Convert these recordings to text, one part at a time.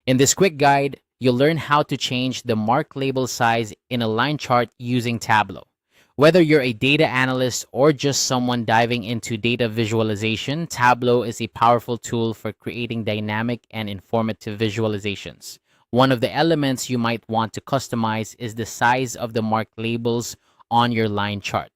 In this quick guide, you'll learn how to change the mark label size in a line chart using Tableau. Whether you're a data analyst or just someone diving into data visualization, Tableau is a powerful tool for creating dynamic and informative visualizations. One of the elements you might want to customize is the size of the mark labels on your line chart.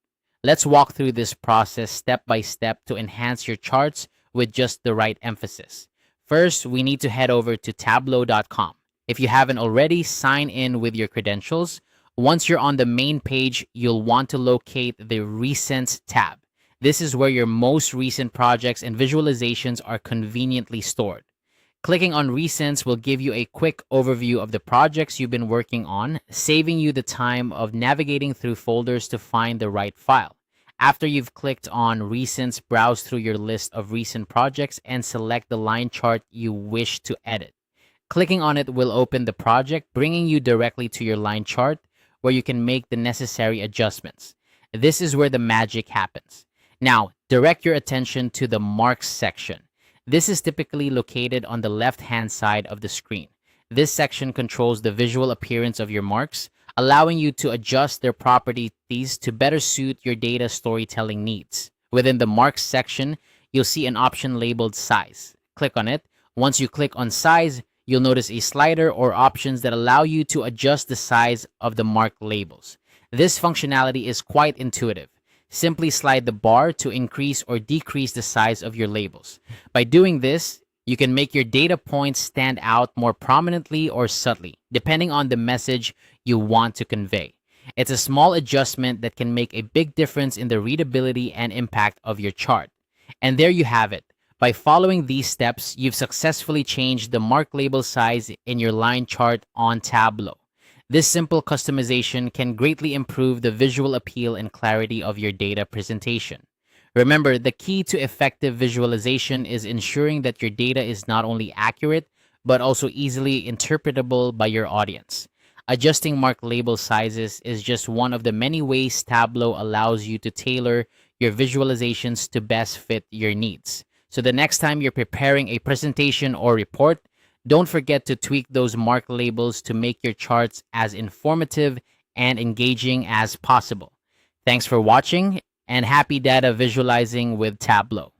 Let's walk through this process step by step to enhance your charts with just the right emphasis. First, we need to head over to tableau.com. If you haven't already, sign in with your credentials. Once you're on the main page, you'll want to locate the Recents tab. This is where your most recent projects and visualizations are conveniently stored. Clicking on Recents will give you a quick overview of the projects you've been working on, saving you the time of navigating through folders to find the right file. After you've clicked on Recents, browse through your list of recent projects and select the line chart you wish to edit. Clicking on it will open the project, bringing you directly to your line chart where you can make the necessary adjustments. This is where the magic happens. Now, direct your attention to the Marks section. This is typically located on the left-hand side of the screen. This section controls the visual appearance of your marks, allowing you to adjust their properties to better suit your data storytelling needs. Within the Marks section, you'll see an option labeled Size. Click on it. Once you click on Size, you'll notice a slider or options that allow you to adjust the size of the mark labels. This functionality is quite intuitive. Simply slide the bar to increase or decrease the size of your labels. By doing this, you can make your data points stand out more prominently or subtly, depending on the message you want to convey. It's a small adjustment that can make a big difference in the readability and impact of your chart. And there you have it. By following these steps, you've successfully changed the mark label size in your line chart on Tableau. This simple customization can greatly improve the visual appeal and clarity of your data presentation. Remember, the key to effective visualization is ensuring that your data is not only accurate, but also easily interpretable by your audience. Adjusting mark label sizes is just one of the many ways Tableau allows you to tailor your visualizations to best fit your needs. So the next time you're preparing a presentation or report, don't forget to tweak those mark labels to make your charts as informative and engaging as possible. Thanks for watching and happy data visualizing with Tableau.